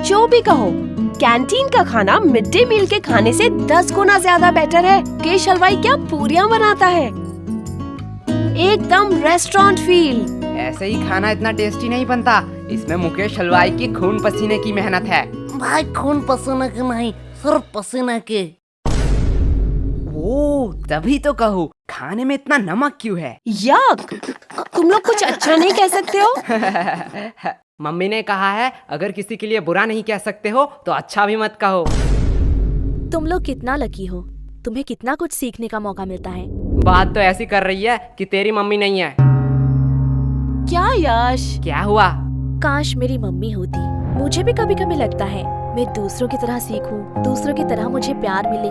जो भी कहो, कैंटीन का खाना मिड डे मील के खाने से 10 गुना ज्यादा बेटर है। मुकेश हलवाई क्या पूरियां बनाता है, एकदम रेस्टोरेंट फील। ऐसे ही खाना इतना टेस्टी नहीं बनता, इसमें मुकेश हलवाई की खून पसीने की मेहनत है। भाई खून पसीने के नहीं, सिर्फ पसीने के। ओ, तभी तो कहूँ खाने में इतना नमक क्यों है। यक, तुम लोग कुछ अच्छा नहीं कह सकते हो? मम्मी ने कहा है अगर किसी के लिए बुरा नहीं कह सकते हो तो अच्छा भी मत कहो। तुम लोग कितना लकी हो, तुम्हें कितना कुछ सीखने का मौका मिलता है। बात तो ऐसी कर रही है कि तेरी मम्मी नहीं है। क्या यश? क्या हुआ? काश मेरी मम्मी होती। मुझे भी कभी कभी लगता है मैं दूसरों की तरह सीखूं, दूसरों की तरह मुझे प्यार मिले,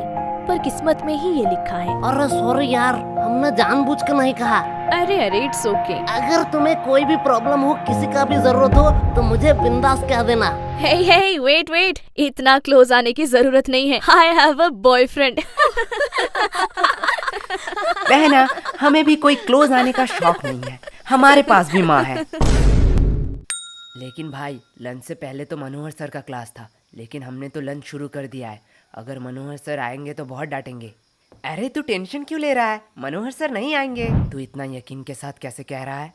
पर किस्मत में ही ये लिखा है। अरे सॉरी यार, हमने जानबूझ कर नहीं कहा। अरे इट्स ओके। अगर तुम्हें कोई भी प्रॉब्लम हो, किसी का भी जरूरत हो तो मुझे बिंदास कह देना। हे वेट, इतना क्लोज आने की जरूरत नहीं है। I have a boyfriend. बहना, हमें भी कोई क्लोज आने का शौक नहीं है, हमारे पास भी माँ है। लेकिन भाई, लंच से पहले तो मनोहर सर का क्लास था, लेकिन हमने तो लंच शुरू कर दिया है। अगर मनोहर सर आएंगे तो बहुत डांटेंगे। अरे तू टेंशन क्यों ले रहा है, मनोहर सर नहीं आएंगे। तू इतना यकीन के साथ कैसे कह रहा है?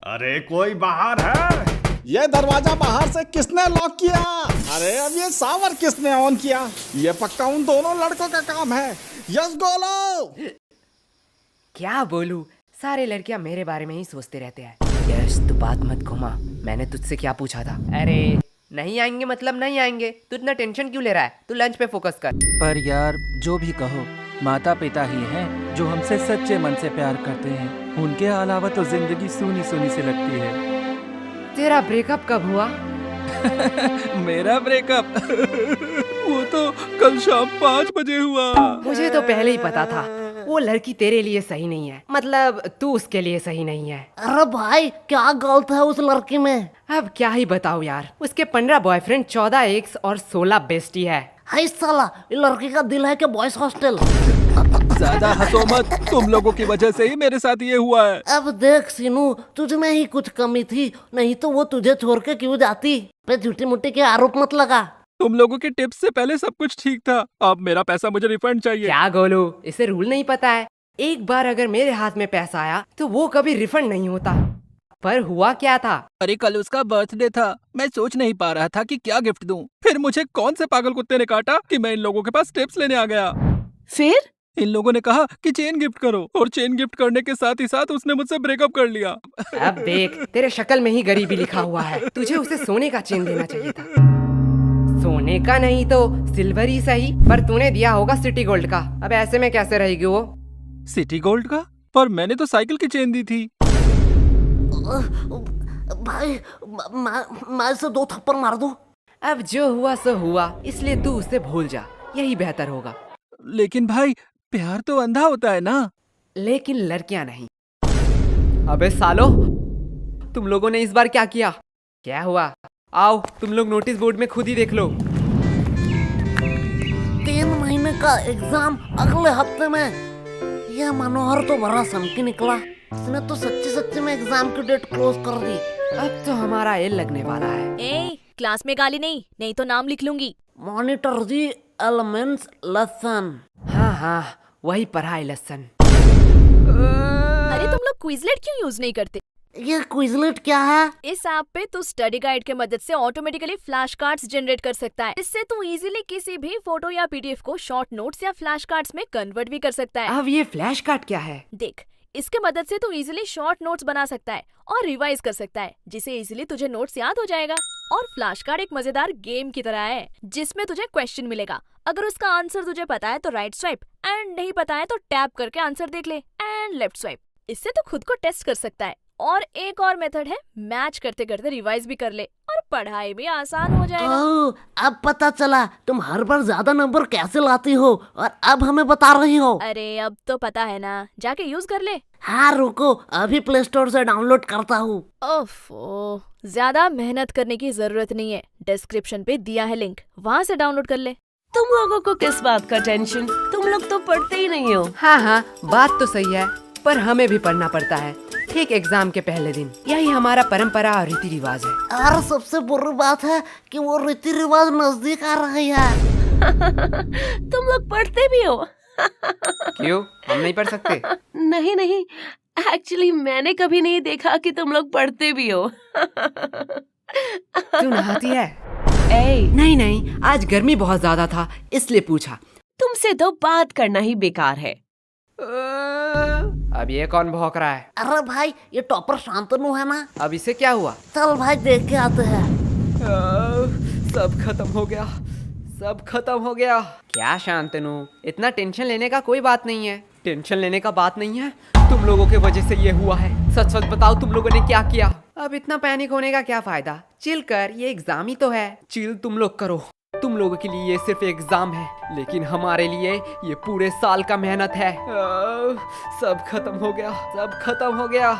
अरे कोई बाहर है? ये दरवाजा बाहर से किसने लॉक किया? अरे अब ये सावर किसने ऑन किया? ये पक्का उन दोनों लड़कों का काम है। यस गोलो। क्या बोलूं, सारे लड़कियां मेरे बारे में ही सोचते रहते हैं। यश तू बात मत घुमा, मैंने तुझसे क्या पूछा था? अरे नहीं आएंगे मतलब नहीं आएंगे, तू इतना टेंशन क्यों ले रहा है? तू लंच पे फोकस कर। पर यार जो भी कहो, माता पिता ही हैं जो हमसे सच्चे मन से प्यार करते हैं। उनके अलावा तो जिंदगी सूनी सूनी सी लगती है। तेरा ब्रेकअप कब हुआ? मेरा ब्रेकअप वो तो कल शाम 5 बजे हुआ। मुझे तो पहले ही पता था वो लड़की तेरे लिए सही नहीं है, मतलब तू उसके लिए सही नहीं है। अरे भाई क्या गलत है उस लड़की में? अब क्या ही बताओ यार, उसके 15 बॉयफ्रेंड, 14 एक्स और 16 बेस्टी है। हाय साला, ये लड़की का दिल है कि बॉयज हॉस्टल। ज्यादा हंसो मत, तुम लोगों की वजह से ही मेरे साथ ये हुआ है। अब देख सीनू, तुझ में ही कुछ कमी थी, नहीं तो वो तुझे छोड़ के क्यों जाती? पे झूठी मुट्ठी के आरोप मत लगा। तुम लोगों के टिप्स से पहले सब कुछ ठीक था, अब मेरा पैसा मुझे रिफंड चाहिए। क्या गोलू, इसे रूल नहीं पता है? एक बार अगर मेरे हाथ में पैसा आया तो वो कभी रिफंड नहीं होता। पर हुआ क्या था? अरे कल उसका बर्थडे था, मैं सोच नहीं पा रहा था कि क्या गिफ्ट दूं। फिर मुझे कौन से पागल कुत्ते ने काटा कि मैं इन लोगों के पास टिप्स लेने आ गया। फिर इन लोगों ने कहा कि चेन गिफ्ट करो, और चेन गिफ्ट करने के साथ ही साथ उसने मुझसे ब्रेकअप कर लिया। अब देख, तेरे शक्ल में ही गरीबी लिखा हुआ है। तुझे उसे सोने का चेन देना चाहिए था। सोने का नहीं तो सिल्वर ही सही, पर तूने दिया होगा सिटी गोल्ड का। अब ऐसे में कैसे रहेगी वो? सिटी गोल्ड का? पर मैंने तो साइकिल की चेन दी थी। भाई मैं इसे 2 थप्पड़ मार दूं? अब जो हुआ सो हुआ, इसलिए तू उसे भूल जा, यही बेहतर होगा। लेकिन भाई प्यार तो अंधा होता है ना। लेकिन लड़कियां नहीं। अबे सालो, तुम लोगों ने इस बार क्या किया? क्या हुआ? आओ तुम लोग नोटिस बोर्ड में खुद ही देख लो। 3 महीने का एग्जाम अगले हफ्ते में। यह मनोहर तो बड़ा सनकी निकला, इसने तो सच्ची में एग्जाम की डेट क्लोज कर दी। अब तो हमारा एल लगने वाला है। ए, क्लास में गाली नहीं तो नाम लिख लूंगी। Monitor the elements lesson. हाँ, वही पढ़ाई लेसन। अरे तुम लोग क्विजलेट क्यों यूज नहीं करते? ये क्विजलेट क्या है? इस ऐप पे तू स्टडी गाइड के मदद से ऑटोमेटिकली फ्लैश कार्ड्स जनरेट कर सकता है। इससे तू इजीली किसी भी फोटो या पीडीएफ को शॉर्ट नोट्स या फ्लैश कार्ड्स में कन्वर्ट भी कर सकता है। अब ये फ्लैश कार्ड क्या है? देख, इसके मदद से तू इजीली शॉर्ट नोट्स बना सकता है और रिवाइज कर सकता है, जिससे इजीली तुझे नोट्स याद हो जाएगा। और फ्लैश कार्ड एक मजेदार गेम की तरह है, जिसमें तुझे क्वेश्चन मिलेगा। अगर उसका आंसर तुझे पता है तो राइट स्वाइप, एंड नहीं पता है तो टैप करके आंसर देख ले, एंड लेफ्ट स्वाइप। इससे तू खुद को टेस्ट कर सकता है। और एक और मेथड है, मैच करते करते रिवाइज भी कर ले और पढ़ाई भी आसान हो जाएगा। ओह, अब पता चला तुम हर बार ज्यादा नंबर कैसे लाती हो और अब हमें बता रही हो। अरे अब तो पता है ना, जाके यूज कर ले। हाँ रुको, अभी प्ले स्टोर से डाउनलोड करता हूँ। ओफो, ज्यादा मेहनत करने की जरूरत नहीं है, डिस्क्रिप्शन पे दिया है लिंक, वहाँ से डाउनलोड कर ले। तुम लोगों को किस बात का टेंशन? तुम लोग तो पढ़ते ही नहीं हो। हाँ, बात तो सही है, पर हमें भी पढ़ना पड़ता है। ठीक एग्जाम के पहले दिन। यही हमारा परंपरा और रीति रिवाज है। और सबसे बुरी बात है कि वो रीति रिवाज नजदीक आ रही है। तुम लोग पढ़ते भी हो? क्यों, हम नहीं पढ़ सकते? नहीं नहीं, एक्चुअली मैंने कभी नहीं देखा कि तुम लोग पढ़ते भी हो। तू नहाती है? ए, नहीं नहीं, आज गर्मी बहुत ज्यादा था इसलिए पूछा। तुमसे तो बात करना ही बेकार है। अब ये कौन भौंक रहा है? अरे भाई, ये टॉपर शांतनु है ना? अब इसे क्या हुआ? चल भाई देख के आते हैं। सब खत्म हो गया, सब खत्म हो गया। क्या शांतनु, इतना टेंशन लेने का कोई बात नहीं है। टेंशन लेने का बात नहीं है, तुम लोगों के वजह से ये हुआ है। सच सच बताओ, तुम लोगों ने क्या किया? अब इतना पैनिक होने का क्या फायदा? चिल कर, ये एग्जाम ही तो है। चिल तुम लोग करो। तुम लोगों के लिए ये सिर्फ एग्जाम है, लेकिन हमारे लिए ये पूरे साल का मेहनत है। सब खत्म हो गया, सब खत्म हो गया।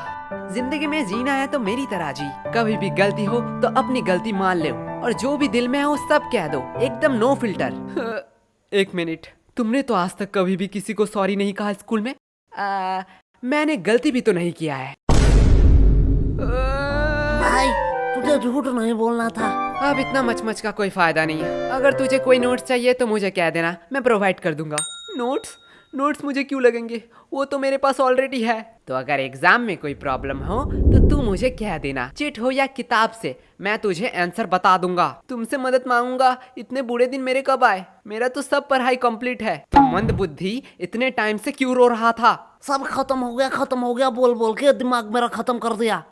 जिंदगी में जीना है तो मेरी तरह जी। कभी भी गलती हो तो अपनी गलती मान लो, और जो भी दिल में हो सब कह दो, एकदम नो फिल्टर। एक मिनट, तुमने तो आज तक कभी भी किसी को सॉरी नहीं कहा स्कूल में? मैंने गलती भी तो नहीं किया है। भाई तुझे झूठ नहीं बोलना था। अब इतना मचमच का कोई फायदा नहीं है। अगर तुझे कोई नोट्स चाहिए तो मुझे कह देना, मैं प्रोवाइड कर दूंगा। नोट्स? नोट्स मुझे क्यों लगेंगे? वो तो मेरे पास ऑलरेडी है। तो अगर एग्जाम में कोई प्रॉब्लम हो तो तू मुझे कह देना, चिट हो या किताब से, मैं तुझे आंसर बता दूंगा। तुमसे मदद मांगूंगा। इतने बुरे दिन मेरे कब आए? मेरा तो सब पढ़ाई कंप्लीट है। तो मंद बुद्धि इतने टाइम से क्यों रो रहा था? सब खत्म हो गया बोल बोल के दिमाग मेरा खत्म कर दिया।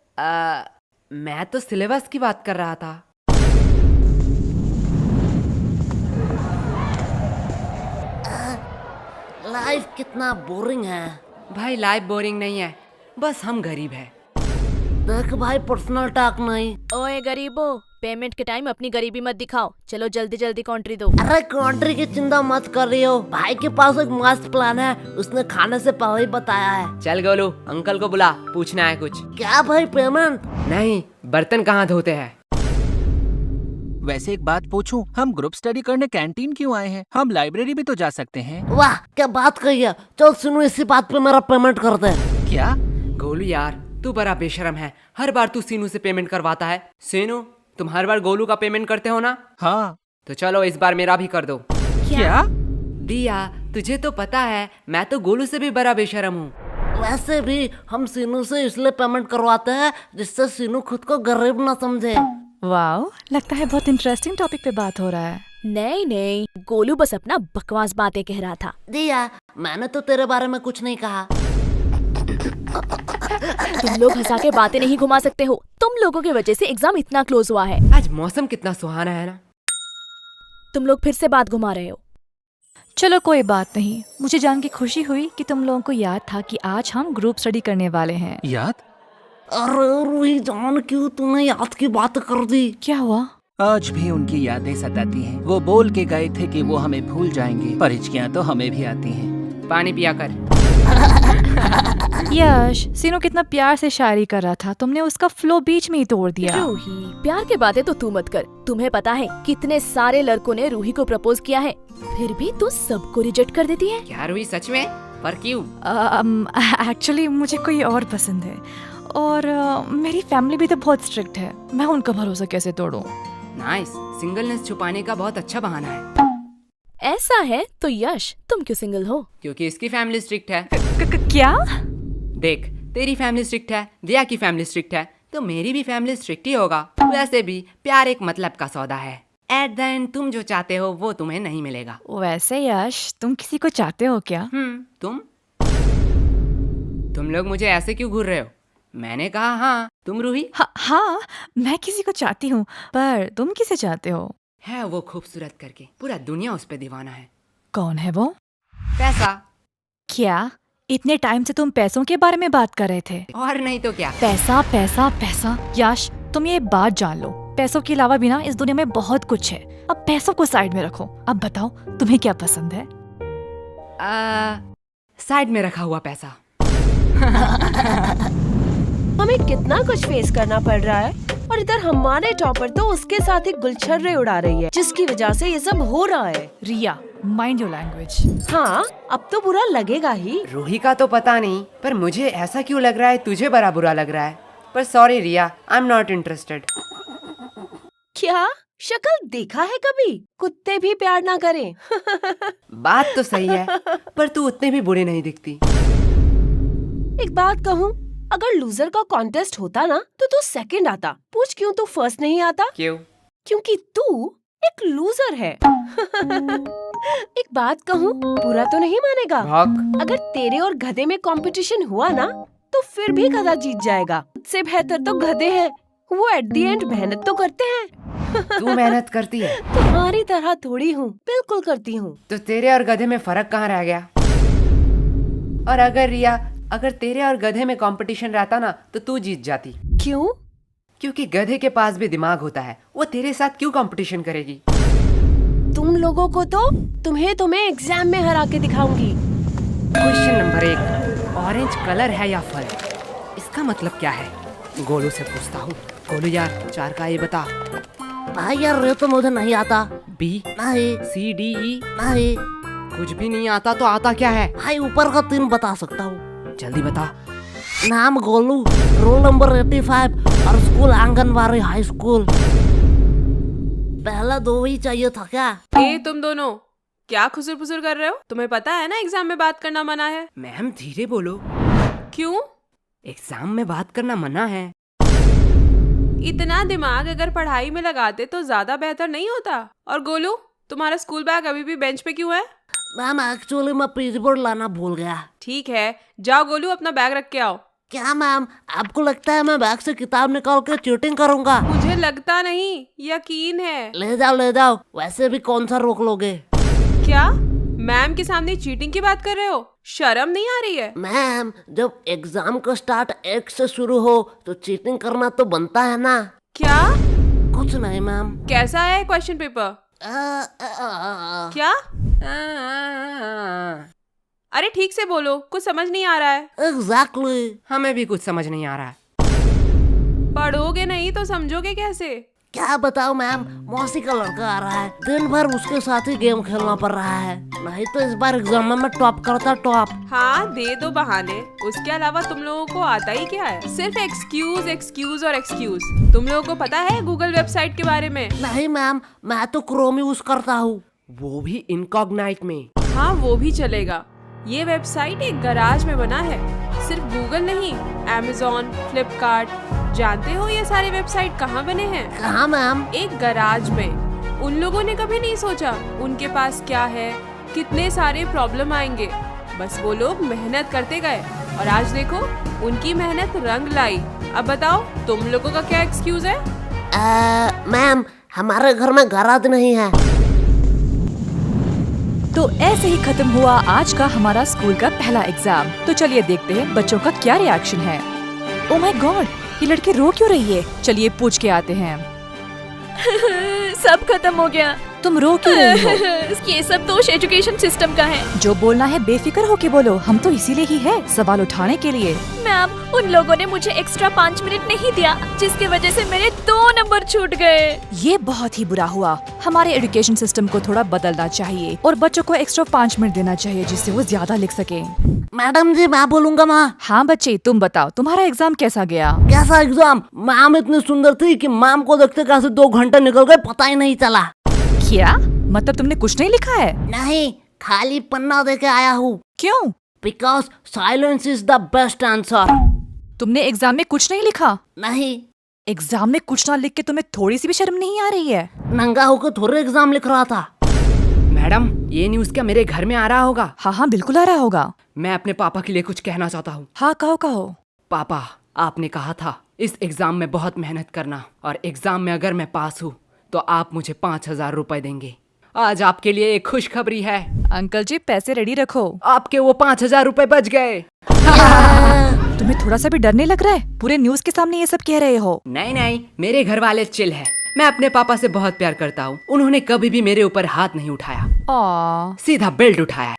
मैं तो सिलेबस की बात कर रहा था। लाइफ कितना बोरिंग है। भाई लाइफ बोरिंग नहीं है, बस हम गरीब हैं। देख भाई, पर्सनल टॉक नहीं। ओए गरीबो, पेमेंट के टाइम अपनी गरीबी मत दिखाओ। चलो जल्दी जल्दी कॉन्ट्री दो। अरे कंट्री की चिंता मत कर रही हो, भाई के पास एक मस्त प्लान है, उसने खाने से पहले ही बताया है। चल गोलू, अंकल को बुला, पूछना है कुछ। क्या भाई, पेमेंट? नहीं, बर्तन कहाँ धोते हैं? वैसे एक बात पूछूं, हम ग्रुप स्टडी करने कैंटीन क्यों आए हैं? हम लाइब्रेरी भी तो जा सकते हैं। वाह क्या बात कही है। चल सुनो, इसी बात पे मेरा पेमेंट कर दे। क्या? गोलू यार, तू बड़ा बेशरम है। हर बार तू सीनू से पेमेंट करवाता है। सीनू, तुम हर बार गोलू का पेमेंट करते हो ना? हाँ। तो चलो इस बार मेरा भी कर दो। क्या? दिया, तुझे तो पता है मैं तो गोलू से भी बड़ा बेशरम हूँ। वैसे भी हम सीनू से इसलिए पेमेंट करवाते हैं जिससे सीनू खुद को गरीब ना समझे। वाओ, लगता है बहुत इंटरेस्टिंग टॉपिक पे बात हो रहा है। नहीं नहीं, गोलू बस अपना बकवास बातें कह रहा था। दिया, मैंने तो तेरे बारे में कुछ नहीं कहा। तुम लोग हंसा के बातें नहीं घुमा सकते हो। तुम लोगों की वजह से एग्जाम इतना क्लोज हुआ है। आज मौसम कितना सुहाना है ना। तुम लोग फिर से बात घुमा रहे हो। चलो कोई बात नहीं, मुझे जान के खुशी हुई कि तुम लोगों को याद था कि आज हम ग्रुप स्टडी करने वाले हैं। याद? अरे रूही जान, क्यों तूने याद की बात कर दी? क्या हुआ? आज भी उनकी यादें सताती हैं। वो बोल के गए थे कि वो हमें भूल जाएंगे, पर हिचकियां तो हमें भी आती हैं। पानी पिया कर। यश, सीनू कितना प्यार से शायरी कर रहा था, तुमने उसका फ्लो बीच में ही तोड़ दिया। रूही, प्यार के बातें तो तू मत कर। तुम्हें पता है कितने सारे लड़कों ने रूही को प्रपोज किया है, फिर भी तू सबको रिजेक्ट कर देती है। क्या रूही, सच में? पर क्यों? एक्चुअली मुझे कोई और पसंद है, और मेरी फैमिली भी तो बहुत स्ट्रिक्ट है। मैं उनका भरोसा कैसे तोड़ूं? नाइस, सिंगलनेस छुपाने का बहुत अच्छा बहाना है। ऐसा है तो यश, तुम क्यों सिंगल हो? क्योंकि इसकी फैमिली स्ट्रिक्ट है। क्या? देख, तेरी फैमिली स्ट्रिक्ट है, दिया की फैमिली स्ट्रिक्ट है, तो मेरी भी फैमिली स्ट्रिक्ट ही होगा। वैसे भी प्यार एक मतलब का सौदा है। एट द एंड तुम जो चाहते हो वो तुम्हें नहीं मिलेगा। वैसे यश, तुम किसी को चाहते हो क्या? तुम लोग मुझे ऐसे क्यों घूर रहे हो? मैंने कहा हाँ। तुम रूही? हाँ, मैं किसी को चाहती हूँ, पर तुम किसे चाहते हो? है वो खूबसूरत करके, पूरा दुनिया उस पे दीवाना है। कौन है वो? पैसा। क्या इतने टाइम से तुम पैसों के बारे में बात कर रहे थे? और नहीं तो क्या। पैसा पैसा पैसा। यश, तुम ये बात जान लो, पैसों के अलावा भी ना इस दुनिया में बहुत कुछ है। अब पैसों को साइड में रखो। अब बताओ तुम्हें क्या पसंद है? साइड में रखा हुआ पैसा। हमें कितना कुछ फेस करना पड़ रहा है, और इधर हमारे टॉपर तो उसके साथ एक गुलछर्रे उड़ा रही है, जिसकी वजह से ये सब हो रहा है। रिया, माइंड योर लैंग्वेज। हाँ, अब तो बुरा लगेगा ही। रूही का तो पता नहीं, पर मुझे ऐसा क्यों लग रहा है तुझे बड़ा बुरा लग रहा है। पर sorry Riya, I am not interested. क्या शक्ल देखा है कभी? कुत्ते भी प्यार ना करें। बात तो सही है, पर तू उतने भी बुरे नहीं दिखती। एक बात कहूँ, अगर लूजर का कॉन्टेस्ट होता ना तो तू सेकंड आता। पूछ क्यों तू फर्स्ट नहीं आता? क्यों? क्योंकि तू एक लूजर है। एक बात कहूँ, बुरा तो नहीं मानेगा? भौक। अगर तेरे और गधे में कंपटीशन हुआ ना तो फिर भी गधा जीत जाएगा। उससे बेहतर तो गधे हैं, वो एट द एंड मेहनत तो करते हैं। तू मेहनत करती है? तुम्हारी तरह थोड़ी हूँ, बिल्कुल करती हूँ। तो तेरे और गधे में फर्क कहाँ रह गया? और अगर रिया, अगर तेरे और गधे में कंपटीशन रहता ना तो तू जीत जाती। क्यों? क्योंकि गधे के पास भी दिमाग होता है, वो तेरे साथ क्यों कंपटीशन करेगी? तुम लोगों को तो तुम्हें एग्जाम में हरा के दिखाऊंगी। क्वेश्चन नंबर 1, ऑरेंज कलर है या फल? इसका मतलब क्या है? गोलू से पूछता हूँ। गोलू यार, 4 का ये बता। भाई यार ये तो मुझे नहीं आता। बी, नहीं सी, डी, ई? नहीं कुछ भी नहीं आता तो आता क्या है? भाई, ऊपर का 3 बता सकता हूँ। जल्दी बता। नाम गोलू, रोल नंबर 85 और स्कूल आंगनबाड़ी हाई स्कूल। पहला 2 ही चाहिए था क्या? ए तुम दोनों क्या खुसुर फुसुर कर रहे हो? तुम्हें पता है ना एग्जाम में बात करना मना है। मैम धीरे बोलो। क्यों? एग्जाम में बात करना मना है। इतना दिमाग अगर पढ़ाई में लगाते तो ज्यादा बेहतर नहीं होता। और गोलू, तुम्हारा स्कूल बैग अभी भी बेंच पे क्यों है? मैम एक्चुअली मैं पेज बोर्ड लाना भूल गया। ठीक है, जाओ गोलू अपना बैग रख के आओ। क्या मैम, आपको लगता है मैं बैग से किताब निकाल के चीटिंग करूंगा? मुझे लगता नहीं, यकीन है। ले जाओ, वैसे भी कौन सा रोक लोगे? क्या मैम के सामने चीटिंग की बात कर रहे हो? शर्म नहीं आ रही है? मैम, जब एग्जाम का स्टार्ट 1 से शुरू हो तो चीटिंग करना तो बनता है ना। क्या? कुछ नहीं मैम। कैसा है क्वेश्चन पेपर? क्या? अरे ठीक से बोलो, कुछ समझ नहीं आ रहा है। एग्जैक्टली। हमें भी कुछ समझ नहीं आ रहा है। पढ़ोगे नहीं तो समझोगे कैसे? क्या बताओ मैम, मौसी का लड़का आ रहा है, दिन भर उसके साथ ही गेम खेलना पड़ रहा है। नहीं तो इस बार एग्जाम में मैं टॉप करता टॉप। हाँ दे दो बहाने, उसके अलावा तुम लोगों को आता ही क्या है? सिर्फ एक्सक्यूज एक्सक्यूज और एक्सक्यूज। तुम लोगों को पता है गूगल वेबसाइट के बारे में? नहीं मैम, मैं तो क्रोम यूज करता हूँ। वो भी इनकॉग्नाइट में। हाँ वो भी चलेगा। ये वेबसाइट एक गराज में बना है। सिर्फ गूगल नहीं, Amazon, फ्लिपकार्ट, जानते हो ये सारे वेबसाइट कहाँ बने हैं? कहाँ मैम? एक गराज में। उन लोगों ने कभी नहीं सोचा उनके पास क्या है, कितने सारे प्रॉब्लम आएंगे। बस वो लोग मेहनत करते गए और आज देखो उनकी मेहनत रंग लाई। अब बताओ तुम लोगों का क्या एक्सक्यूज है? मैम, हमारे घर में गराज नहीं है। तो ऐसे ही खत्म हुआ आज का हमारा स्कूल का पहला एग्जाम। तो चलिए देखते हैं बच्चों का क्या रिएक्शन है। ओह माय गॉड, ये लड़की रो क्यों रही है? चलिए पूछ के आते हैं। सब खत्म हो गया। तुम रो क्यों रही हो? ये सब दोष एजुकेशन सिस्टम का है। जो बोलना है बेफिक्र होके बोलो, हम तो इसीलिए ही है, सवाल उठाने के लिए। मैम, उन लोगों ने मुझे एक्स्ट्रा 5 मिनट नहीं दिया, जिसकी वजह से मेरे 2 नंबर छूट गए। ये बहुत ही बुरा हुआ। हमारे एजुकेशन सिस्टम को थोड़ा बदलना चाहिए और बच्चों को एक्स्ट्रा 5 मिनट देना चाहिए, जिससे वो ज्यादा लिख सके। मैडम जी, मैं बोलूंगा माँ। हाँ बच्चे, तुम बताओ तुम्हारा एग्जाम कैसा गया? कैसा एग्जाम? मैम इतनी सुंदर थी कि मैम को देखते कैसे 2 घंटे निकल गए पता ही नहीं चला। क्या मतलब तुमने कुछ नहीं लिखा है? नहीं, खाली पन्ना दे के आया हूँ। क्यों? Because silence is the best answer. तुमने एग्जाम में कुछ नहीं लिखा? नहीं। एग्जाम में कुछ ना लिख के तुम्हें थोड़ी सी भी शर्म नहीं आ रही है? नंगा होकर थोड़े एग्जाम लिख रहा था। मैडम, ये न्यूज़ क्या मेरे घर में आ रहा होगा? हाँ हाँ बिल्कुल आ रहा होगा। मैं अपने पापा के लिए कुछ कहना चाहता हूँ। हाँ कहो कहो। पापा, आपने कहा था इस एग्जाम में बहुत मेहनत करना और एग्जाम में अगर मैं पास हूँ तो आप मुझे 5,000 रुपए देंगे। आज आपके लिए एक खुशखबरी है। अंकल जी पैसे रेडी रखो। आपके वो 5,000 रुपए बच गए। तुम्हें थोड़ा सा भी डर नहीं लग रहा है? पूरे न्यूज के सामने ये सब कह रहे हो। नहीं नहीं, मेरे घर वाले चिल है। मैं अपने पापा से बहुत प्यार करता हूँ। उन्होंने कभी भी मेरे ऊपर हाथ नहीं उठाया, सीधा बेल्ट उठाया।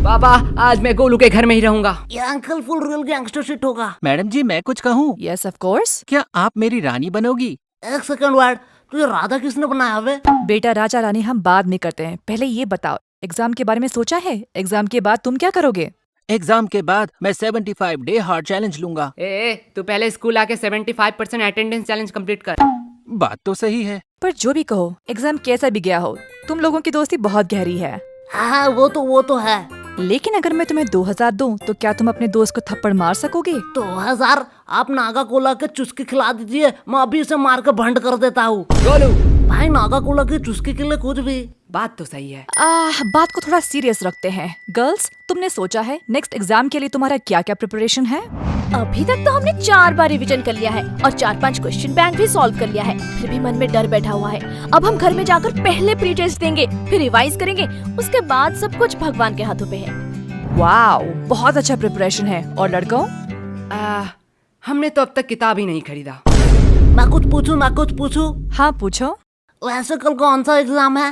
पापा, आज मैं गोलू के घर में ही रहूंगा। ये uncle full real gangster shit होगा। मैडम जी, मैं कुछ कहूँ? Yes of course. क्या आप मेरी रानी बनोगी? एक सेकंड वर्ड, तुझे राधा किसने बनाया वे? बेटा राजा रानी हम बाद में करते हैं, पहले ये बताओ एग्जाम के बारे में सोचा है? एग्जाम के बाद तुम क्या करोगे? एग्जाम के बाद मैं 75 डे हार्ड चैलेंज लूंगा। तू पहले स्कूल आके 75% अटेंडेंस चैलेंज कंप्लीट कर। बात तो सही है। पर जो भी कहो, एग्जाम कैसा भी गया हो, तुम लोगों की दोस्ती बहुत गहरी है। हाँ वो तो है। लेकिन अगर मैं तुम्हें 2000 दूं, तो क्या तुम अपने दोस्त को थप्पड़ मार सकोगे? 2000 आप नागा कोला के चुस्की खिला दीजिए, मैं अभी इसे मार के भंड कर देता हूँ। गोलू, भाई नागा कोला की चुस्की के लिए कुछ भी। बात तो सही है। बात को थोड़ा सीरियस रखते हैं। गर्ल्स, तुमने सोचा है नेक्स्ट एग्जाम के लिए तुम्हारा क्या क्या प्रिपरेशन है? अभी तक तो हमने 4 बार रिवीजन कर लिया है और 4-5 क्वेश्चन बैंक भी सॉल्व कर लिया है। फिर भी मन में डर बैठा हुआ है। अब हम घर में जाकर पहले प्री टेस्ट देंगे, फिर रिवाइज करेंगे, उसके बाद सब कुछ भगवान के हाथों पे है। वाओ, बहुत अच्छा प्रिपरेशन है। और लड़कों? हमने तो अब तक किताब ही नहीं खरीदा। मैं कुछ पूछूं? हाँ पूछो। वैसे कल कौन सा एग्जाम है?